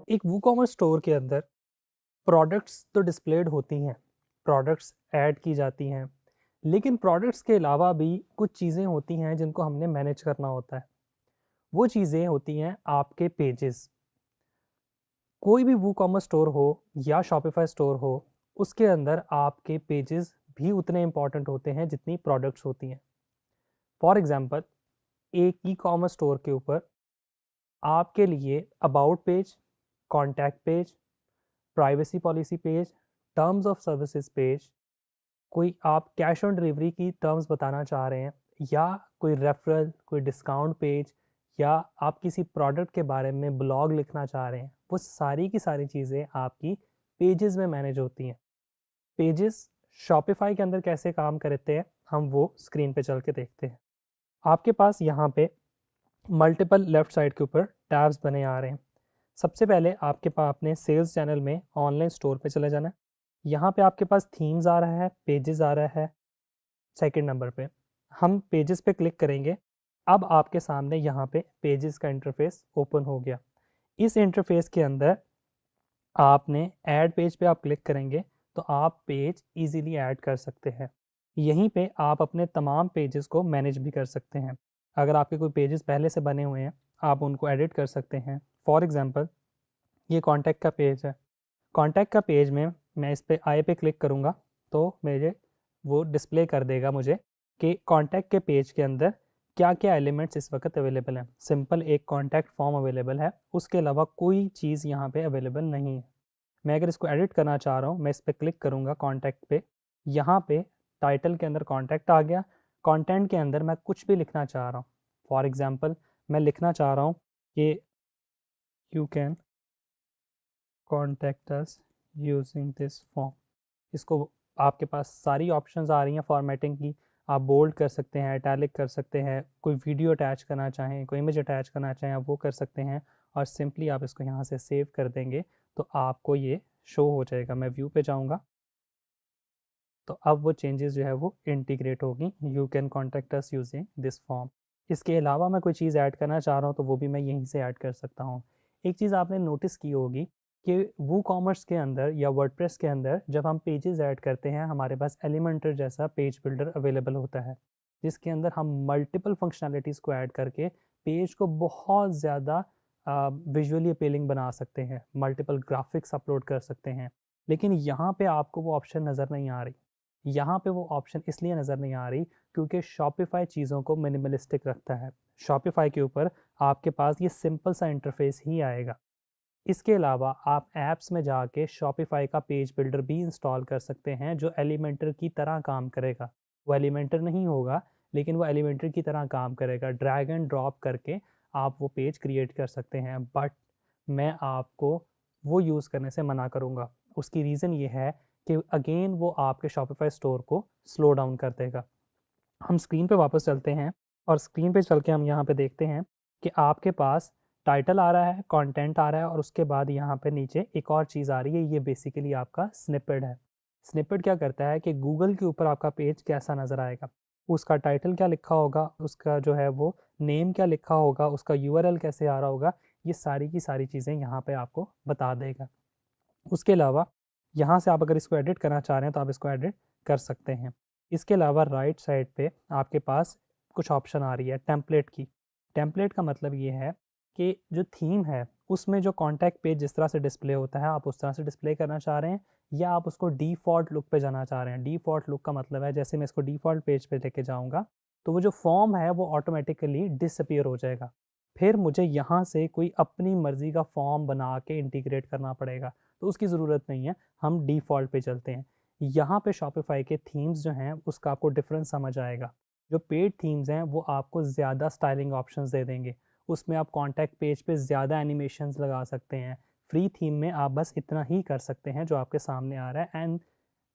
एक WooCommerce store के अंदर प्रोडक्ट्स तो डिस्प्लेड होती हैं, प्रोडक्ट्स ऐड की जाती हैं, लेकिन प्रोडक्ट्स के अलावा भी कुछ चीज़ें होती हैं जिनको हमने मैनेज करना होता है। वो चीज़ें होती हैं आपके पेजेस। कोई भी वूकॉमर्स स्टोर हो या शॉपिफाई स्टोर हो, उसके अंदर आपके पेजेस भी उतने इंपॉर्टेंट होते हैं जितनी प्रोडक्ट्स होती हैं। फॉर एग्जांपल, एक ई कॉमर्स स्टोर के ऊपर आपके लिए about page, contact page, privacy policy page, terms of services page, कोई आप कैश ऑन डिलीवरी की टर्म्स बताना चाह रहे हैं, या कोई रेफरल, कोई डिस्काउंट पेज, या आप किसी प्रोडक्ट के बारे में ब्लॉग लिखना चाह रहे हैं, वो सारी की सारी चीज़ें आपकी पेजेस में मैनेज होती हैं। पेजेस शॉपिफाई के अंदर कैसे काम करते हैं, हम वो स्क्रीन पे चल के देखते हैं। आपके पास यहाँ पे मल्टीपल लेफ्ट साइड के ऊपर टैब्स बने आ रहे हैं। सबसे पहले आपके पास अपने सेल्स चैनल में ऑनलाइन स्टोर पे चले जाना है। यहाँ पे आपके पास थीम्स आ रहा है, पेजेस आ रहा है। सेकंड नंबर पे हम पेजेस पे क्लिक करेंगे। अब आपके सामने यहाँ पे पेजेस का इंटरफेस ओपन हो गया। इस इंटरफेस के अंदर आपने ऐड पेज पे आप क्लिक करेंगे तो आप पेज इजीली ऐड कर सकते हैं। यहीं पे आप अपने तमाम पेजेस को मैनेज भी कर सकते हैं। अगर आपके कोई पेजेस पहले से बने हुए हैं, आप उनको एडिट कर सकते हैं। फॉर एग्जांपल, ये कॉन्टैक्ट का पेज है। कॉन्टैक्ट का पेज में मैं इस पे आई पे क्लिक करूँगा तो मेरे वो डिस्प्ले कर देगा मुझे कि कॉन्टैक्ट के पेज के अंदर क्या क्या एलिमेंट्स इस वक्त अवेलेबल हैं। सिंपल एक कॉन्टैक्ट फॉर्म अवेलेबल है, उसके अलावा कोई चीज़ यहाँ पे अवेलेबल नहीं है। मैं अगर इसको एडिट करना चाह रहा हूँ, मैं इस पर क्लिक करूँगा कॉन्टैक्ट पे। यहाँ पे टाइटल के अंदर कॉन्टैक्ट आ गया। कंटेंट के अंदर मैं कुछ भी लिखना चाह रहा हूँ। फॉर एग्जांपल, मैं लिखना चाह रहा हूँ कि you can contact us using this form. इसको आपके पास सारी ऑप्शंस आ रही हैं फॉर्मेटिंग की। आप बोल्ड कर सकते हैं, इटैलिक कर सकते हैं, कोई वीडियो अटैच करना चाहें, कोई इमेज अटैच करना चाहें, आप वो कर सकते हैं। और सिंपली आप इसको यहाँ से सेव कर देंगे तो आपको ये शो हो जाएगा। मैं व्यू पे जाऊँगा तो अब वो चेंजेस जो है वो इंटीग्रेट होगी। You can contact us using this form. इसके अलावा मैं कोई चीज़ ऐड करना चाह रहा हूँ तो वो भी मैं यहीं से ऐड कर सकता हूँ। एक चीज़ आपने नोटिस की होगी कि वू कॉमर्स के अंदर या वर्डप्रेस के अंदर जब हम पेजेस ऐड करते हैं, हमारे पास एलिमेंटर जैसा पेज बिल्डर अवेलेबल होता है, जिसके अंदर हम मल्टीपल फंक्शनैलिटीज़ को ऐड करके पेज को बहुत ज़्यादा विजुअली अपीलिंग बना सकते हैं, मल्टीपल ग्राफिक्स अपलोड कर सकते हैं। लेकिन यहाँ पे आपको वो ऑप्शन नज़र नहीं आ रही। यहाँ पे वो ऑप्शन इसलिए नज़र नहीं आ रही क्योंकि शॉपिफाई चीज़ों को मिनिमलिस्टिक रखता है। शॉपिफाई के ऊपर आपके पास ये सिंपल सा इंटरफेस ही आएगा। इसके अलावा आप ऐप्स में जाके शॉपिफाई का पेज बिल्डर भी इंस्टॉल कर सकते हैं जो एलिमेंटर की तरह काम करेगा। वो एलिमेंटर नहीं होगा, लेकिन वो एलिमेंटर की तरह काम करेगा। ड्रैग एंड ड्रॉप करके आप वो पेज क्रिएट कर सकते हैं। बट मैं आपको वो यूज़ करने से मना करूँगा। उसकी रीज़न ये है कि अगेन वो आपके शॉपिफाई स्टोर को स्लो डाउन कर देगा। हम स्क्रीन पे वापस चलते हैं और स्क्रीन पे चल के हम यहाँ पे देखते हैं कि आपके पास टाइटल आ रहा है, कंटेंट आ रहा है, और उसके बाद यहाँ पे नीचे एक और चीज़ आ रही है। ये बेसिकली आपका स्निपेट है। स्निपेट क्या करता है कि गूगल के ऊपर आपका पेज कैसा नज़र आएगा, उसका टाइटल क्या लिखा होगा, उसका जो है वो नेम क्या लिखा होगा, उसका यूआरएल कैसे आ रहा होगा, ये सारी की सारी चीज़ें यहाँ पे आपको बता देगा। उसके अलावा यहाँ से आप अगर इसको एडिट करना चाह रहे हैं तो आप इसको एडिट कर सकते हैं। इसके अलावा राइट साइड पे आपके पास कुछ ऑप्शन आ रही है टेम्पलेट की। टेम्पलेट का मतलब ये है कि जो थीम है उसमें जो कॉन्टैक्ट पेज जिस तरह से डिस्प्ले होता है, आप उस तरह से डिस्प्ले करना चाह रहे हैं, या आप उसको डिफ़ॉल्ट लुक पे जाना चाह रहे हैं। डिफ़ॉल्ट लुक का मतलब है जैसे मैं इसको डिफ़ॉल्ट पेज पे लेके जाऊँगा तो वो जो फॉर्म है वो ऑटोमेटिकली डिसअपीयर हो जाएगा। फिर मुझे यहाँ से कोई अपनी मर्ज़ी का फॉर्म बना के इंटीग्रेट करना पड़ेगा, तो उसकी ज़रूरत नहीं है। हम डिफ़ॉल्ट पे चलते हैं। यहाँ पे शॉपिफ़ाई के थीम्स जो हैं उसका आपको डिफ़रेंस समझ आएगा। जो पेड थीम्स हैं वो आपको ज़्यादा स्टाइलिंग ऑप्शंस दे देंगे। उसमें आप कॉन्टैक्ट पेज पे ज़्यादा एनिमेशंस लगा सकते हैं। फ्री थीम में आप बस इतना ही कर सकते हैं जो आपके सामने आ रहा है, and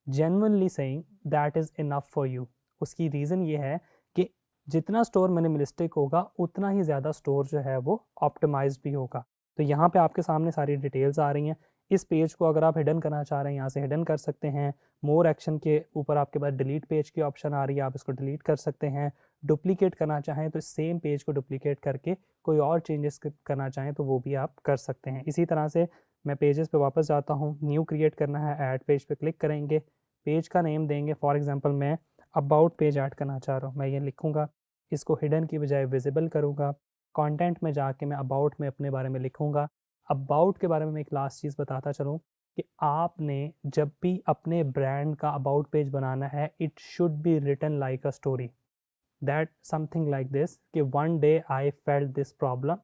genuinely saying that is enough for you. उसकी रीज़न ये है कि जितना स्टोर मिनिमलिस्टिक होगा उतना ही ज़्यादा स्टोर जो है वो ऑप्टिमाइज्ड भी होगा। तो यहाँ पे आपके सामने सारी डिटेल्स आ रही हैं। इस पेज को अगर आप हिडन करना चाह रहे हैं, यहाँ से हिडन कर सकते हैं। मोर एक्शन के ऊपर आपके पास डिलीट पेज की ऑप्शन आ रही है, आप इसको डिलीट कर सकते हैं। डुप्लीकेट करना चाहें तो सेम पेज को डुप्लीकेट करके कोई और चेंजेस करना चाहें तो वो भी आप कर सकते हैं। इसी तरह से मैं पेजेस पे वापस जाता हूँ, न्यू क्रिएट करना है, ऐड पेज पे क्लिक करेंगे, पेज का नेम देंगे। फॉर एग्जांपल मैं अबाउट पेज ऐड करना चाह रहा हूँ, मैं ये लिखूँगा, इसको हिडन की बजाय विजिबल करूँगा। कंटेंट में जाके मैं अबाउट में अपने बारे में लिखूँगा। अबाउट के बारे में मैं एक लास्ट चीज़ बताता चलूँ कि आपने जब भी अपने ब्रांड का अबाउट पेज बनाना है, it should be written like a story, that something like this कि one day I felt this problem,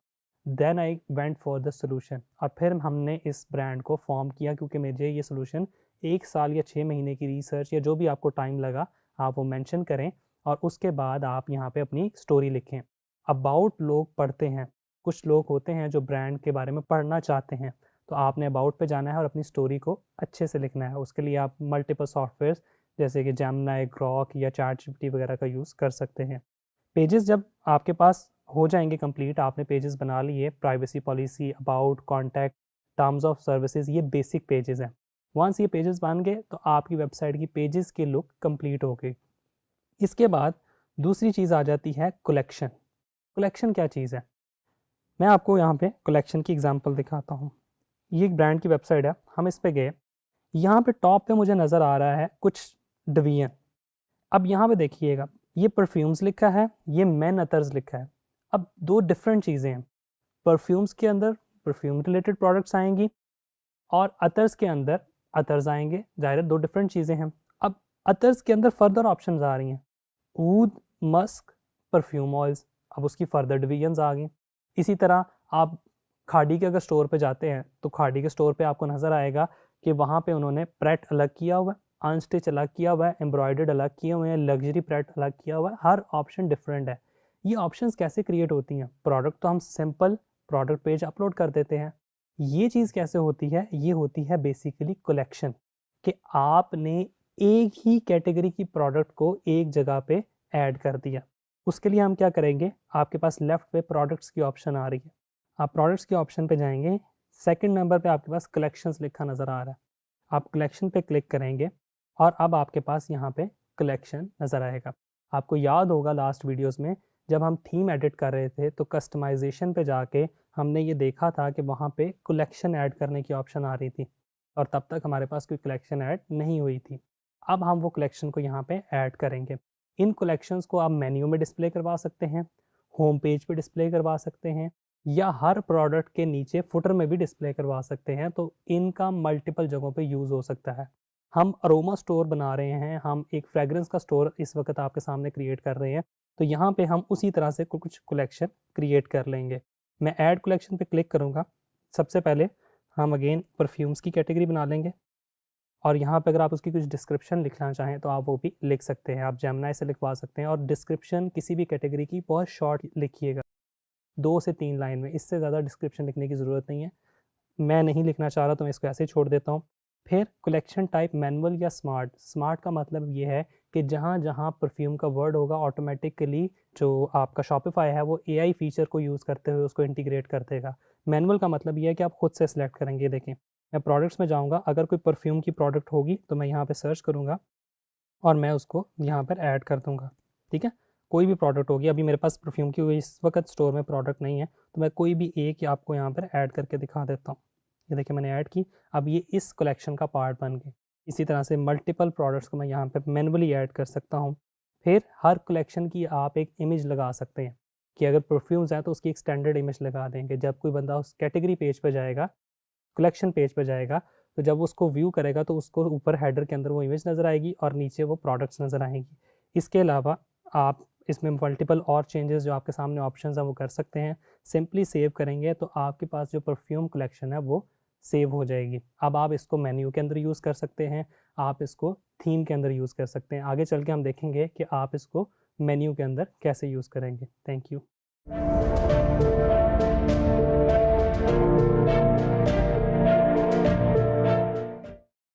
then I went for the solution. और फिर हमने इस ब्रांड को फॉर्म किया क्योंकि मुझे ये सोल्यूशन 1 साल या 6 महीने की रिसर्च या जो भी आपको टाइम लगा आप वो मेंशन करें, और उसके बाद आप यहाँ पे अपनी स्टोरी लिखें। अबाउट लोग पढ़ते हैं, कुछ लोग होते हैं जो ब्रांड के बारे में पढ़ना चाहते हैं, तो आपने अबाउट पे जाना है और अपनी स्टोरी को अच्छे से लिखना है। उसके लिए आप मल्टीपल सॉफ्टवेयर जैसे कि जेमिनी, ग्रॉक या चैटजीपीटी वगैरह का यूज़ कर सकते हैं। पेजेस जब आपके पास हो जाएंगे कंप्लीट, आपने पेजेस बना लिए, privacy policy, about, contact, terms of services, ये बेसिक पेजेस हैं। वंस ये पेजेस बन गए तो आपकी वेबसाइट की पेजेस की लुक कंप्लीट हो गई। इसके बाद दूसरी चीज़ आ जाती है कलेक्शन। कलेक्शन क्या चीज़ है? मैं आपको यहाँ पे कलेक्शन की एग्जांपल दिखाता हूँ। ये एक ब्रांड की वेबसाइट है, हम इस पे गए, यहाँ पे टॉप पे मुझे नज़र आ रहा है कुछ डिवीजन। अब यहाँ पे देखिएगा, ये परफ्यूम्स लिखा है, ये मेन अतर्स लिखा है। अब दो डिफरेंट चीज़ें हैं, परफ्यूम्स के अंदर परफ्यूम रिलेटेड प्रोडक्ट्स आएंगी और अतर्स के अंदर अतर्स आएंगे, जाहिर दो डिफरेंट चीज़ें हैं। अब अतर्स के अंदर फर्दर ऑप्शंस आ रही हैं, ऊद, मस्क, परफ्यूम ऑयल्स, अब उसकी फर्दर डिवीजन्स आ गई। इसी तरह आप खाड़ी के अगर स्टोर पे जाते हैं तो खाड़ी के स्टोर पे आपको नज़र आएगा कि वहाँ पे उन्होंने प्रेट अलग किया हुआ है, अनस्टिच अलग किया हुआ है, एम्ब्रॉयडर्ड अलग किए हुए हैं, लग्जरी प्रेट अलग किया हुआ है, हर ऑप्शन डिफरेंट है। ये ऑप्शंस कैसे क्रिएट होती हैं? प्रोडक्ट तो हम सिंपल प्रोडक्ट पेज अपलोड कर देते हैं, ये चीज़ कैसे होती है? ये होती है बेसिकली कलेक्शन, कि आपने एक ही कैटेगरी की प्रोडक्ट को एक जगह पे ऐड कर दिया। उसके लिए हम क्या करेंगे, आपके पास लेफ्ट पे प्रोडक्ट्स की ऑप्शन आ रही है, आप प्रोडक्ट्स के ऑप्शन पे जाएंगे, सेकंड नंबर पे आपके पास कलेक्शंस लिखा नज़र आ रहा है, आप कलेक्शन पे क्लिक करेंगे और अब आपके पास यहाँ पे कलेक्शन नज़र आएगा। आपको याद होगा लास्ट वीडियोस में जब हम थीम एडिट कर रहे थे तो कस्टमाइजेशन पे जाके हमने ये देखा था कि वहाँ पे कलेक्शन ऐड करने की ऑप्शन आ रही थी और तब तक हमारे पास कोई कलेक्शन ऐड नहीं हुई थी। अब हम वो कलेक्शन को यहाँ पे ऐड करेंगे। इन कलेक्शंस को आप मेन्यू में डिस्प्ले करवा सकते हैं, होम पेज पे डिस्प्ले करवा सकते हैं, या हर प्रोडक्ट के नीचे फुटर में भी डिस्प्ले करवा सकते हैं। तो इनका मल्टीपल जगहों पे यूज़ हो सकता है। हम अरोमा स्टोर बना रहे हैं, हम एक फ्रेगरेंस का स्टोर इस वक्त आपके सामने क्रिएट कर रहे हैं, तो यहाँ पे हम उसी तरह से कुछ कलेक्शन क्रिएट कर लेंगे। मैं ऐड कलेक्शन पे क्लिक करूँगा। सबसे पहले हम अगेन परफ्यूम्स की कैटेगरी बना लेंगे और यहाँ पे अगर आप उसकी कुछ डिस्क्रिप्शन लिखना चाहें तो आप वो भी लिख सकते हैं, आप जेमिनी से लिखवा सकते हैं। और डिस्क्रिप्शन किसी भी कैटेगरी की बहुत शॉर्ट लिखिएगा, 2 से 3 लाइन में, इससे ज़्यादा डिस्क्रिप्शन लिखने की ज़रूरत नहीं है। मैं नहीं लिखना चाह रहा तो मैं इसको ऐसे ही छोड़ देता हूँ। फिर कलेक्शन टाइप मैनुअल या स्मार्ट। स्मार्ट का मतलब ये है कि जहाँ जहाँ परफ्यूम का वर्ड होगा ऑटोमेटिकली जो आपका शॉपिफाई है वो एआई फीचर को यूज़ करते हुए उसको इंटीग्रेट कर देगा। मैनुअल का मतलब ये है कि आप खुद से सिलेक्ट करेंगे। देखें, मैं प्रोडक्ट्स में जाऊँगा, अगर कोई परफ्यूम की प्रोडक्ट होगी तो मैं यहाँ पर सर्च करूँगा और मैं उसको यहाँ पर ऐड कर दूँगा। ठीक है, कोई भी प्रोडक्ट होगी, अभी मेरे पास परफ्यूम की इस वक्त स्टोर में प्रोडक्ट नहीं है तो मैं कोई भी एक आपको यहाँ पर ऐड करके दिखा देता हूँ। ये देखिए मैंने ऐड की, अब ये इस कलेक्शन का पार्ट बन गए। इसी तरह से मल्टीपल प्रोडक्ट्स को मैं यहाँ पे मैनुअली ऐड कर सकता हूँ। फिर हर कलेक्शन की आप एक इमेज लगा सकते हैं कि अगर परफ्यूम्स हैं तो उसकी एक स्टैंडर्ड इमेज लगा देंगे। जब कोई बंदा उस कैटेगरी पेज पर जाएगा, कलेक्शन पेज पर जाएगा, तो जब उसको व्यू करेगा तो उसको ऊपर हेडर के अंदर वो इमेज नज़र आएगी और नीचे वो प्रोडक्ट्स नज़र आएंगी। इसके अलावा आप इसमें मल्टीपल और चेंजेस जो आपके सामने ऑप्शंस हैं वो कर सकते हैं। सिंपली सेव करेंगे तो आपके पास जो परफ्यूम कलेक्शन है वो सेव हो जाएगी। अब आप इसको मेन्यू के अंदर यूज़ कर सकते हैं, आप इसको थीम के अंदर यूज़ कर सकते हैं। आगे चल के हम देखेंगे कि आप इसको मेन्यू के अंदर कैसे यूज़ करेंगे। Thank you.